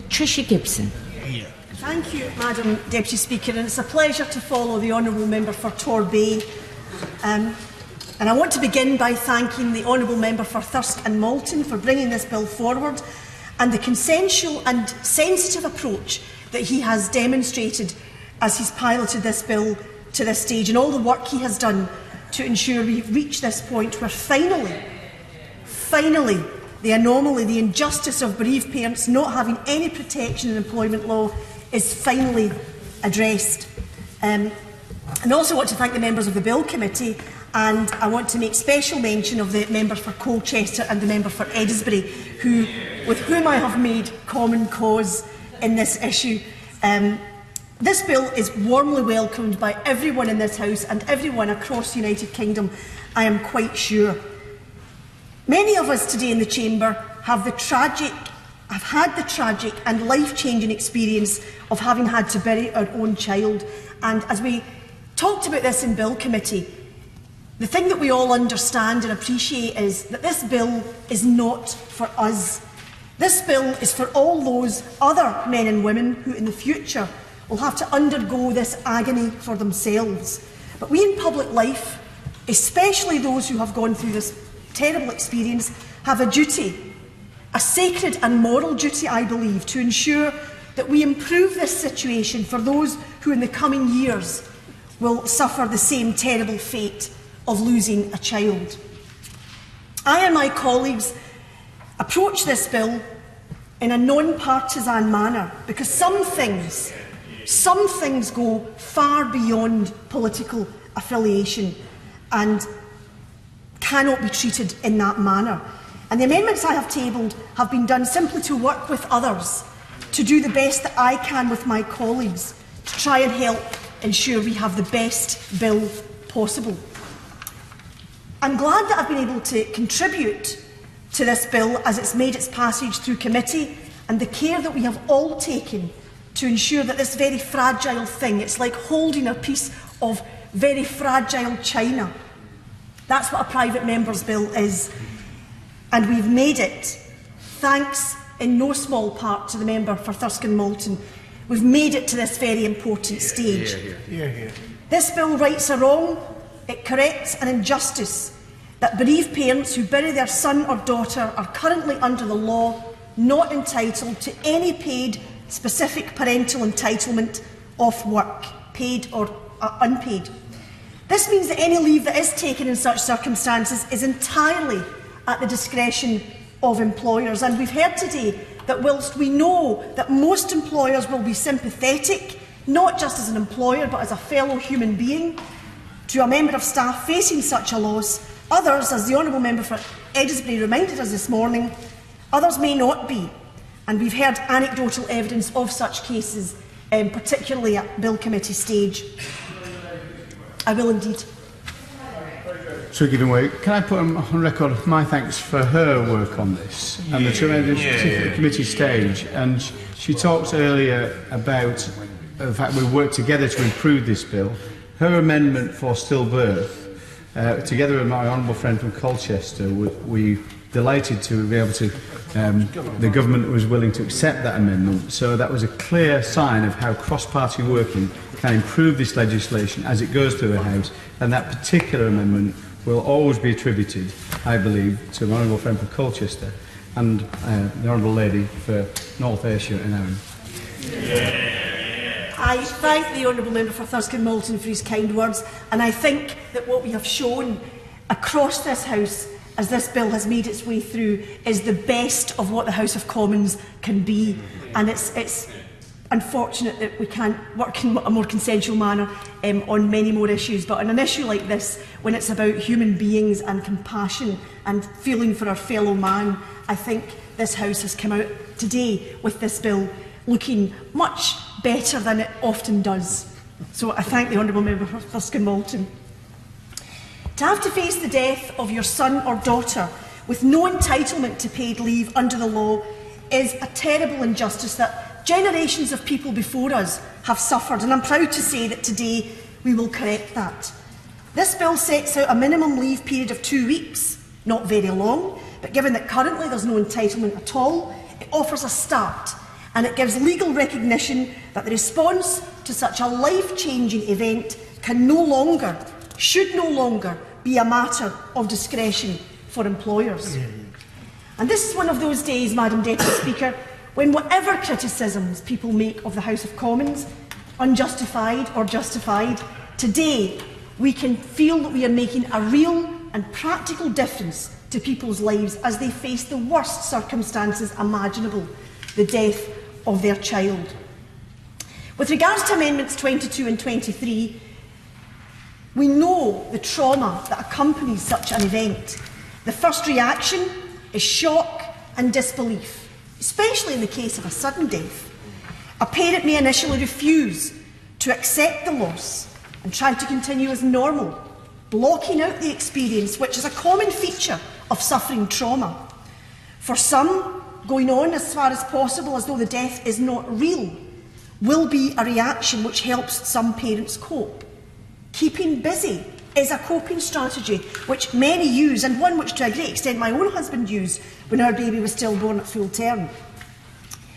Patricia Gibson. Thank you, Madam Deputy Speaker, and it's a pleasure to follow the Honourable Member for Torbay. And I want to begin by thanking the Honourable Member for Thirsk and Malton for bringing this bill forward and the consensual and sensitive approach that he has demonstrated as he's piloted this bill to this stage, and all the work he has done to ensure we've reached this point where finally, the anomaly, the injustice of bereaved parents not having any protection in employment law is finally addressed. I also want to thank the members of the Bill Committee, and I want to make special mention of the member for Colchester and the member for Edinburgh, with whom I have made common cause in this issue. This bill is warmly welcomed by everyone in this House and everyone across the United Kingdom, I am quite sure. Many of us today in the Chamber have had the tragic and life-changing experience of having had to bury our own child. And as we talked about this in Bill Committee, the thing that we all understand and appreciate is that this bill is not for us. This bill is for all those other men and women who in the future will have to undergo this agony for themselves. But we in public life, especially those who have gone through this terrible experience, have a duty, a sacred and moral duty, I believe, to ensure that we improve this situation for those who in the coming years will suffer the same terrible fate of losing a child. I and my colleagues approach this bill in a non-partisan manner because some things go far beyond political affiliation and cannot be treated in that manner. And the amendments I have tabled have been done simply to work with others, to do the best that I can with my colleagues, to try and help ensure we have the best bill possible. I'm glad that I've been able to contribute to this bill as it's made its passage through committee, and the care that we have all taken to ensure that this very fragile thing, it's like holding a piece of very fragile china. That's what a private member's bill is. And we've made it, thanks in no small part to the member for Thirsk and Malton, we've made it to this very important stage. This bill rights a wrong, it corrects an injustice that bereaved parents who bury their son or daughter are currently under the law not entitled to any paid specific parental entitlement off work, paid or unpaid. This means that any leave that is taken in such circumstances is entirely at the discretion of employers. And we've heard today that whilst we know that most employers will be sympathetic, not just as an employer but as a fellow human being, to a member of staff facing such a loss, others, as the Honourable Member for Edinburgh reminded us this morning, others may not be. And we've heard anecdotal evidence of such cases, particularly at Bill Committee stage. I will indeed. So, giving way, can I put on record my thanks for her work on this and the tremendous committee stage? And she talked earlier about the fact we worked together to improve this bill. Her amendment for stillbirth, together with my honourable friend from Colchester, we delighted to be able to. The government was willing to accept that amendment, so that was a clear sign of how cross-party working can improve this legislation as it goes through the House, and that particular amendment will always be attributed, I believe, to my honourable friend from Colchester and the honourable lady for North Ayrshire and Arran. I thank the Honourable Member for Thirsk and Malton for his kind words, and I think that what we have shown across this House as this bill has made its way through is the best of what the House of Commons can be, and it's unfortunate that we can't work in a more consensual manner on many more issues, but on an issue like this, when it's about human beings and compassion and feeling for our fellow man, I think this House has come out today with this bill looking much better than it often does. So I thank the Honourable Member for Thirsk and Malton. To have to face the death of your son or daughter with no entitlement to paid leave under the law is a terrible injustice that generations of people before us have suffered, and I'm proud to say that today we will correct that. This bill sets out a minimum leave period of 2 weeks, not very long, but given that currently there's no entitlement at all, it offers a start and it gives legal recognition that the response to such a life-changing event can no longer, should no longer, be a matter of discretion for employers. And this is one of those days, Madam Deputy Speaker, when whatever criticisms people make of the House of Commons, unjustified or justified, today we can feel that we are making a real and practical difference to people's lives as they face the worst circumstances imaginable, the death of their child. With regards to Amendments 22 and 23, we know the trauma that accompanies such an event. The first reaction is shock and disbelief, especially in the case of a sudden death. A parent may initially refuse to accept the loss and try to continue as normal, blocking out the experience, which is a common feature of suffering trauma. For some, going on as far as possible as though the death is not real will be a reaction which helps some parents cope. Keeping busy is a coping strategy which many use, and one which to a great extent my own husband used when our baby was stillborn at full term.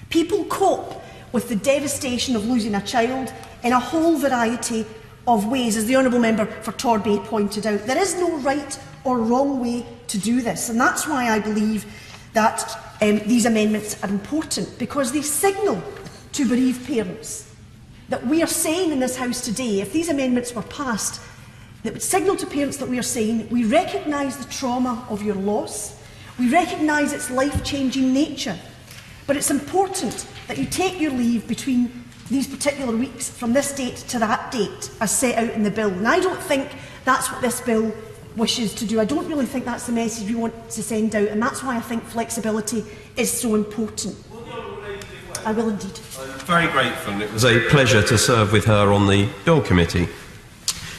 People cope with the devastation of losing a child in a whole variety of ways, as the Honourable Member for Torbay pointed out. There is no right or wrong way to do this, and that's why I believe that these amendments are important, because they signal to bereaved parents that we are saying in this House today, if these amendments were passed, that would signal to parents that we are saying we recognise the trauma of your loss, we recognise its life-changing nature, but it's important that you take your leave between these particular weeks from this date to that date as set out in the bill. And I don't think that's what this bill wishes to do. I don't really think that's the message we want to send out, and that's why I think flexibility is so important. I will indeed. I'm very grateful, and it was a pleasure to serve with her on the Bill Committee.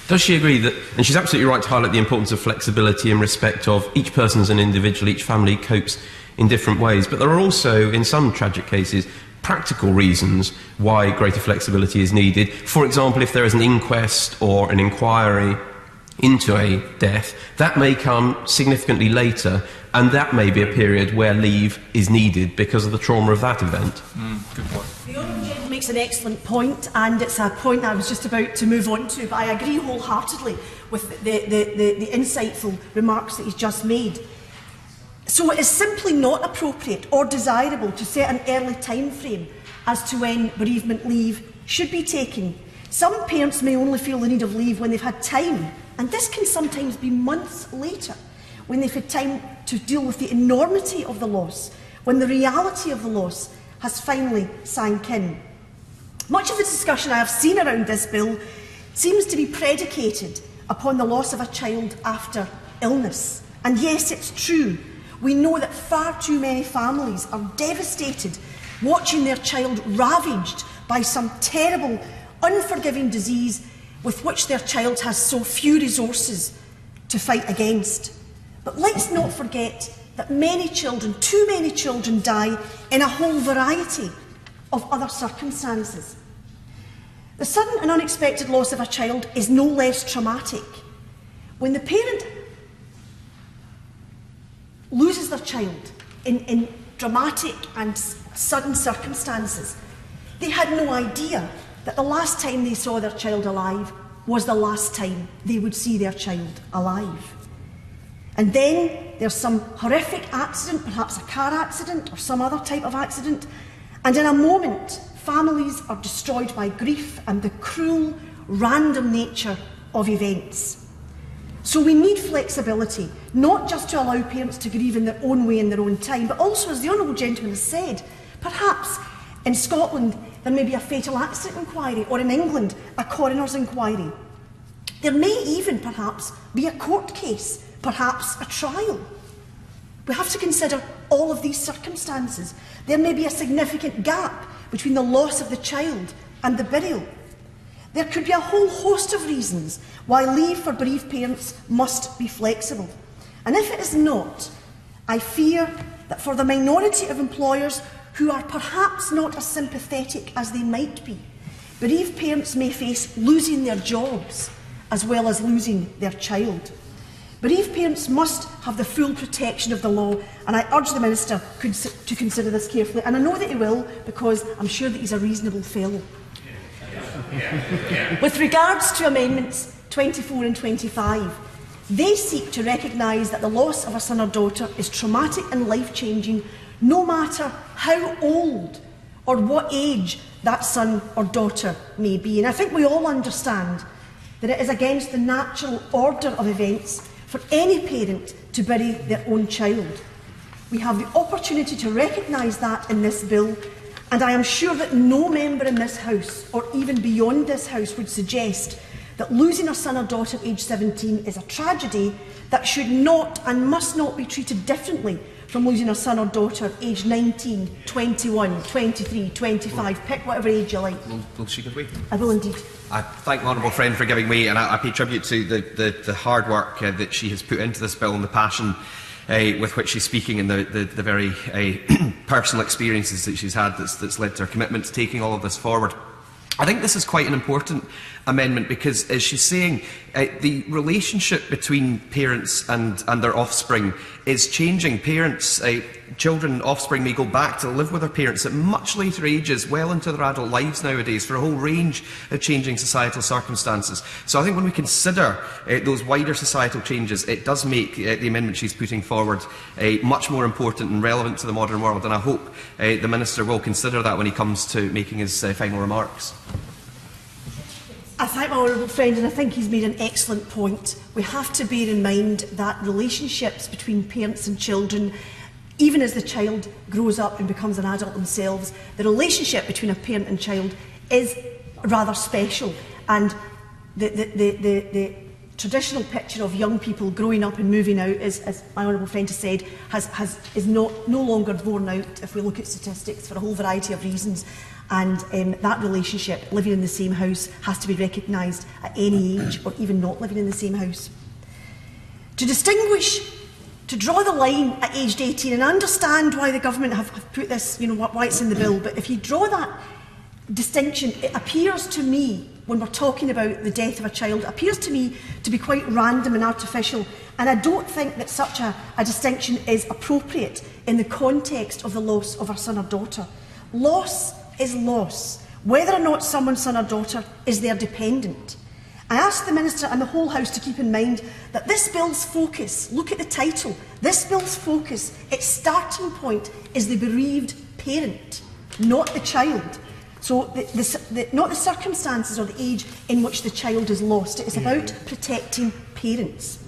Does she agree that, and she's absolutely right to highlight the importance of flexibility in respect of each person as an individual, each family copes in different ways, but there are also, in some tragic cases, practical reasons why greater flexibility is needed. For example, if there is an inquest or an inquiry into a death, that may come significantly later, and that may be a period where leave is needed because of the trauma of that event. Good point. The Honourable Gentleman makes an excellent point, and it's a point I was just about to move on to, but I agree wholeheartedly with the insightful remarks that he's just made. So it is simply not appropriate or desirable to set an early time frame as to when bereavement leave should be taken. Some parents may only feel the need of leave when they've had time, and this can sometimes be months later, when they've had time to deal with the enormity of the loss, when the reality of the loss has finally sank in. Much of the discussion I have seen around this bill seems to be predicated upon the loss of a child after illness. And yes, it's true. We know that far too many families are devastated watching their child ravaged by some terrible, unforgiving disease with which their child has so few resources to fight against. But let's not forget that many children, too many children, die in a whole variety of other circumstances. The sudden and unexpected loss of a child is no less traumatic. When the parent loses their child in dramatic and sudden circumstances, they had no idea that the last time they saw their child alive was the last time they would see their child alive. And then there's some horrific accident, perhaps a car accident or some other type of accident, and in a moment, families are destroyed by grief and the cruel, random nature of events. So we need flexibility, not just to allow parents to grieve in their own way in their own time, but also, as the Honourable Gentleman has said, perhaps in Scotland there may be a fatal accident inquiry, or in England a coroner's inquiry. There may even perhaps be a court case, perhaps a trial. We have to consider all of these circumstances. There may be a significant gap between the loss of the child and the burial. There could be a whole host of reasons why leave for bereaved parents must be flexible. And if it is not, I fear that for the minority of employers who are perhaps not as sympathetic as they might be, bereaved parents may face losing their jobs as well as losing their child. Bereaved parents must have the full protection of the law, and I urge the Minister to consider this carefully. And I know that he will, because I'm sure that he's a reasonable fellow. With regards to Amendments 24 and 25, they seek to recognise that the loss of a son or daughter is traumatic and life-changing, no matter how old or what age that son or daughter may be. And I think we all understand that it is against the natural order of events for any parent to bury their own child. We have the opportunity to recognise that in this bill, and I am sure that no member in this House, or even beyond this House, would suggest that losing a son or daughter aged 17 is a tragedy that should not and must not be treated differently from losing a son or daughter aged 19, 21, 23, 25, pick whatever age you like. Will she give way? I will indeed. I thank the honourable friend for giving way, and I pay tribute to the hard work that she has put into this bill and the passion with which she's speaking, and the very personal experiences that she's had that's led to her commitment to taking all of this forward. I think this is quite an important amendment because, as she's saying, the relationship between parents and their offspring is changing. Parents, children, offspring may go back to live with their parents at much later ages, well into their adult lives nowadays, for a whole range of changing societal circumstances. So I think when we consider those wider societal changes, it does make the amendment she's putting forward much more important and relevant to the modern world, and I hope the Minister will consider that when he comes to making his final remarks. I thank my honourable friend, and I think he's made an excellent point. We have to bear in mind that relationships between parents and children, even as the child grows up and becomes an adult themselves, the relationship between a parent and child is rather special. And the traditional picture of young people growing up and moving out, as my honourable friend has said, is no longer borne out if we look at statistics for a whole variety of reasons. And that relationship, living in the same house, has to be recognised at any age, or even not living in the same house. To distinguish, to draw the line at aged 18, and I understand why the government have put this, why it's in the bill, but if you draw that distinction, it appears to me, when we're talking about the death of a child, it appears to me to be quite random and artificial, and I don't think that such a distinction is appropriate in the context of the loss of a son or daughter. Loss is loss, whether or not someone's son or daughter is their dependent. I ask the Minister and the whole House to keep in mind that this bill's focus, look at the title, this bill's focus, its starting point is the bereaved parent, not the child. So not the circumstances or the age in which the child is lost. It is about protecting parents.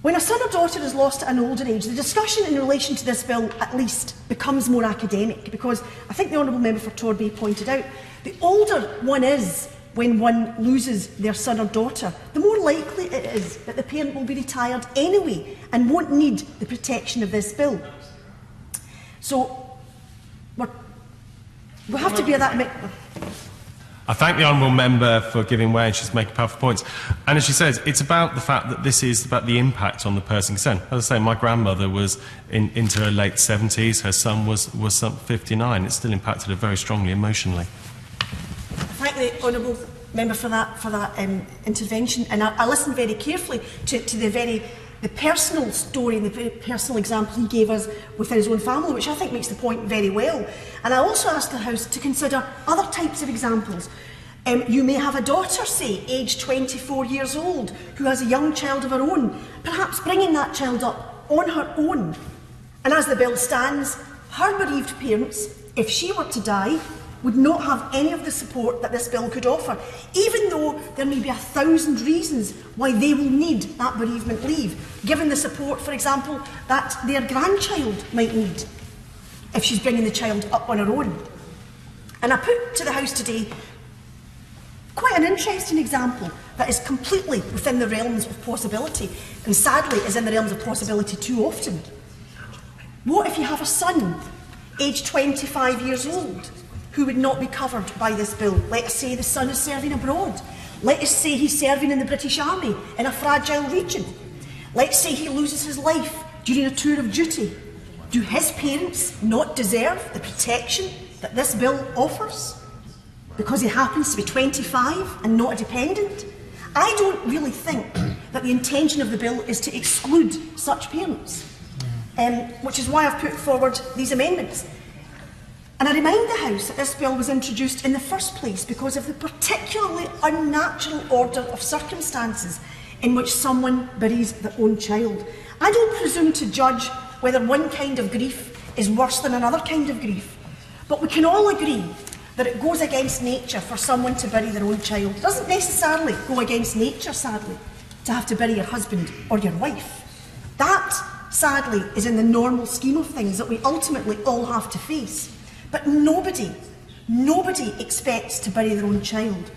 When a son or daughter is lost at an older age, the discussion in relation to this bill, at least, becomes more academic, because I think the Honourable Member for Torby pointed out, the older one is when one loses their son or daughter, the more likely it is that the parent will be retired anyway and won't need the protection of this bill. So we have to bear that. I thank the honourable member for giving way, and she's making powerful points. And as she says, it's about the fact that this is about the impact on the person concerned. As I say, my grandmother was into her late 70s, her son was 59. It still impacted her very strongly emotionally. I thank the honourable member for that intervention, and I listened very carefully to the personal story and the very personal example he gave us within his own family, which I think makes the point very well. And I also asked the House to consider other types of examples. You may have a daughter, say, aged 24 years old, who has a young child of her own, perhaps bringing that child up on her own. And as the bill stands, her bereaved parents, if she were to die, would not have any of the support that this bill could offer, even though there may be 1,000 reasons why they will need that bereavement leave, given the support, for example, that their grandchild might need if she's bringing the child up on her own. And I put to the House today quite an interesting example that is completely within the realms of possibility, and sadly is in the realms of possibility too often. What if you have a son, aged 25 years old, who would not be covered by this bill? Let us say the son is serving abroad. Let us say he's serving in the British Army in a fragile region. Let's say he loses his life during a tour of duty. Do his parents not deserve the protection that this bill offers because he happens to be 25 and not a dependent? I don't really think that the intention of the bill is to exclude such parents, which is why I've put forward these amendments. And I remind the House that this bill was introduced in the first place because of the particularly unnatural order of circumstances in which someone buries their own child. I don't presume to judge whether one kind of grief is worse than another kind of grief, but we can all agree that it goes against nature for someone to bury their own child. It doesn't necessarily go against nature, sadly, to have to bury your husband or your wife. That, sadly, is in the normal scheme of things that we ultimately all have to face. But nobody expects to bury their own child.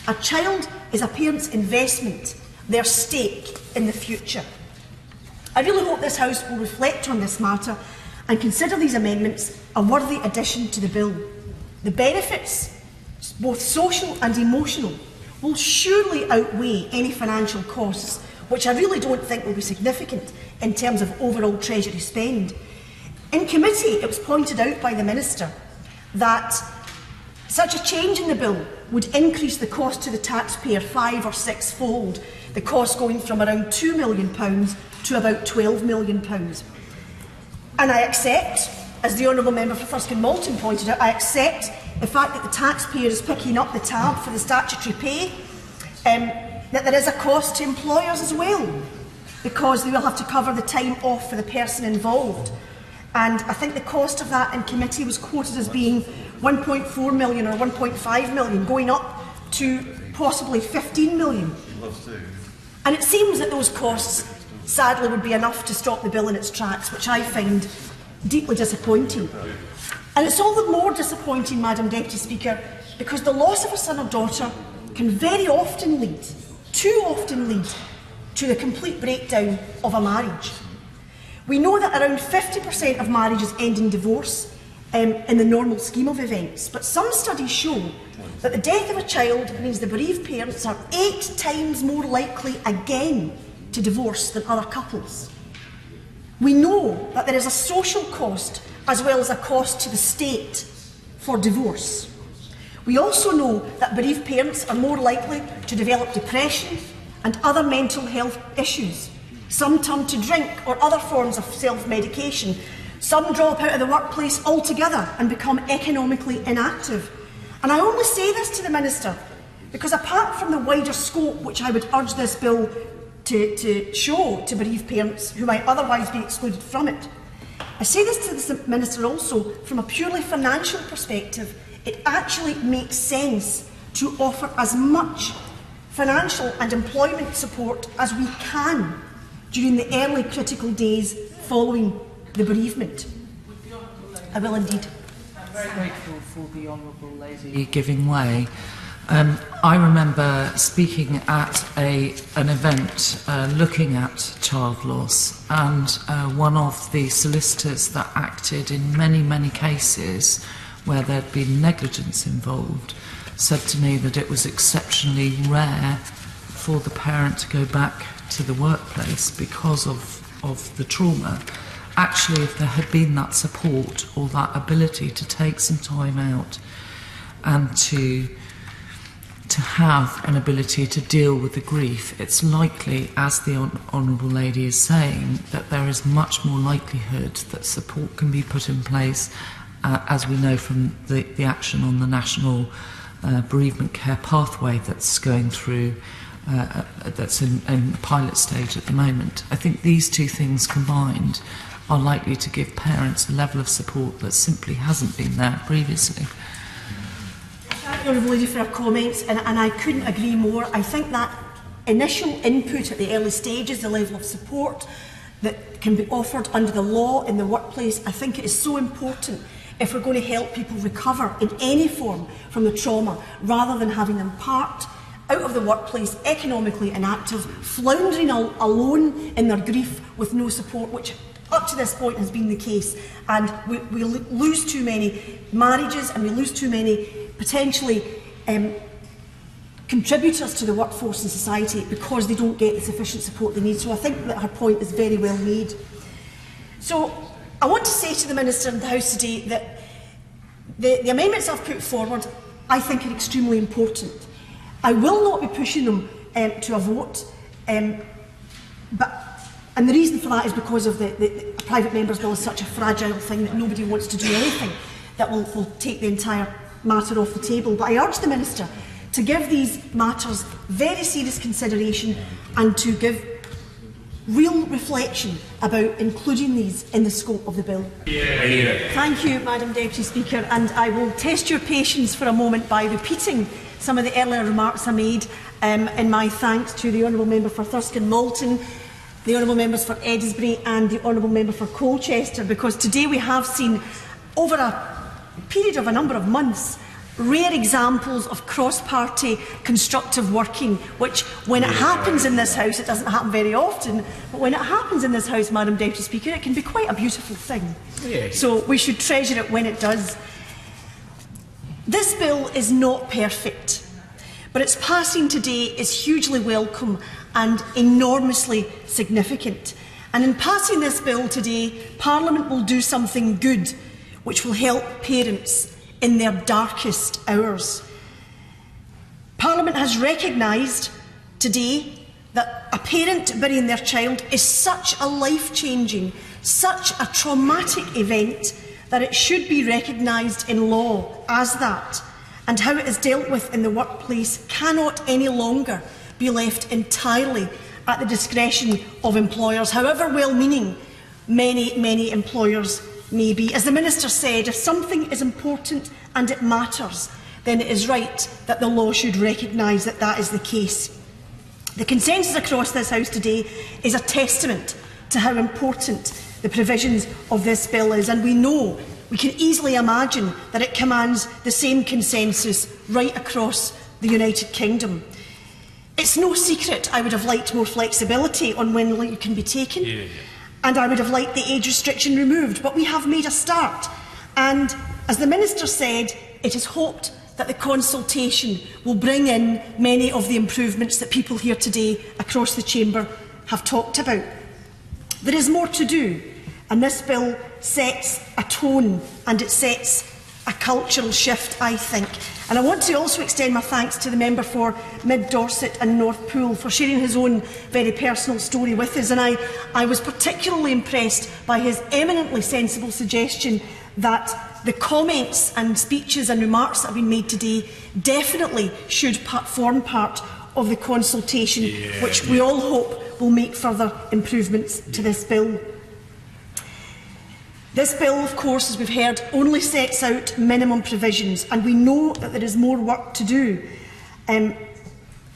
A child is a parent's investment, their stake in the future. I really hope this House will reflect on this matter and consider these amendments a worthy addition to the bill. The benefits, both social and emotional, will surely outweigh any financial costs, which I really don't think will be significant in terms of overall Treasury spend. In committee, it was pointed out by the Minister that such a change in the bill would increase the cost to the taxpayer 5 or 6-fold, the cost going from around £2 million to about £12 million. And I accept, as the Honourable Member for Thurston Malton pointed out, I accept the fact that the taxpayer is picking up the tab for the statutory pay, that there is a cost to employers as well, because they will have to cover the time off for the person involved. And I think the cost of that in committee was quoted as being 1.4 million or 1.5 million, going up to possibly 15 million. And it seems that those costs, sadly, would be enough to stop the bill in its tracks, which I find deeply disappointing. And it's all the more disappointing, Madam Deputy Speaker, because the loss of a son or daughter can very often lead, too often lead, to the complete breakdown of a marriage. We know that around 50% of marriages end in divorce in the normal scheme of events, but some studies show that the death of a child means the bereaved parents are 8 times more likely again to divorce than other couples. We know that there is a social cost as well as a cost to the state for divorce. We also know that bereaved parents are more likely to develop depression and other mental health issues. Some turn to drink or other forms of self-medication. Some drop out of the workplace altogether and become economically inactive. And I only say this to the Minister because, apart from the wider scope which I would urge this bill to show to bereaved parents who might otherwise be excluded from it, I say this to the Minister also from a purely financial perspective. It actually makes sense to offer as much financial and employment support as we can during the early critical days following the bereavement. I will indeed. I'm very grateful for the Honourable Lady giving way. I remember speaking at an event looking at child loss, and one of the solicitors that acted in many cases where there had been negligence involved said to me that it was exceptionally rare for the parent to go back to the workplace because of the trauma. Actually, if there had been that support or that ability to take some time out and to have an ability to deal with the grief, it's likely, as the Honourable Lady is saying, that there is much more likelihood that support can be put in place, as we know from the action on the National Bereavement Care Pathway that's going through, that's in pilot stage at the moment. I think these two things combined are likely to give parents a level of support that simply hasn't been there previously. Thank you, Honourable Lady, for her comments, and I couldn't agree more. I think that initial input at the early stages, the level of support that can be offered under the law in the workplace, I think it is so important if we're going to help people recover in any form from the trauma, rather than having them parked out of the workplace, economically inactive, floundering alone in their grief with no support, which up to this point has been the case. And we lose too many marriages, and we lose too many potentially contributors to the workforce and society because they don't get the sufficient support they need. So I think that her point is very well made. So I want to say to the Minister in the House today that the amendments I've put forward I think are extremely important. I will not be pushing them to a vote. And the reason for that is because of the private member's bill is such a fragile thing that nobody wants to do anything that will take the entire matter off the table. But I urge the Minister to give these matters very serious consideration and to give real reflection about including these in the scope of the bill. Thank you, Madam Deputy Speaker, and I will test your patience for a moment by repeating some of the earlier remarks I made in my thanks to the Honourable Member for Thurston Malton, the Honourable Members for Edisbury and the Honourable Member for Colchester, because today we have seen, over a period of a number of months, rare examples of cross-party constructive working, which, when it happens in this House, it doesn't happen very often, but when it happens in this House, Madam Deputy Speaker, it can be quite a beautiful thing. So we should treasure it when it does. This bill is not perfect, but its passing today is hugely welcome and enormously significant. And in passing this bill today, Parliament will do something good, which will help parents in their darkest hours. Parliament has recognised today that a parent burying their child is such a life-changing, such a traumatic event that it should be recognised in law as that, and how it is dealt with in the workplace cannot any longer be left entirely at the discretion of employers, however well-meaning many employers may be. As the Minister said, if something is important and it matters, then it is right that the law should recognise that that is the case. The consensus across this House today is a testament to how important the provisions of this bill is, and we can easily imagine that it commands the same consensus right across the United Kingdom. It's no secret I would have liked more flexibility on when leave can be taken. And I would have liked the age restriction removed, but we have made a start. And as the Minister said, it is hoped that the consultation will bring in many of the improvements that people here today across the chamber have talked about. There is more to do, and this bill sets a tone and it sets a cultural shift, I think. And I want to also extend my thanks to the member for Mid Dorset and North Poole for sharing his own very personal story with us. And I was particularly impressed by his eminently sensible suggestion that the comments and speeches and remarks that have been made today definitely should form part of the consultation, which we all hope will make further improvements to this bill. This bill, of course, as we've heard, only sets out minimum provisions, and we know that there is more work to do. And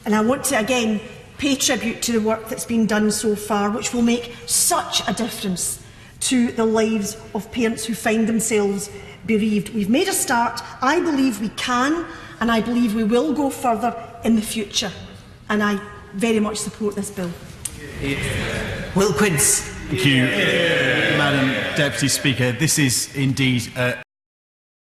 I want to again pay tribute to the work that's been done so far, which will make such a difference to the lives of parents who find themselves bereaved. We've made a start. I believe we can, and I believe we will go further in the future. And I very much support this bill. Will Quince. Thank you, Madam Deputy Speaker. This is indeed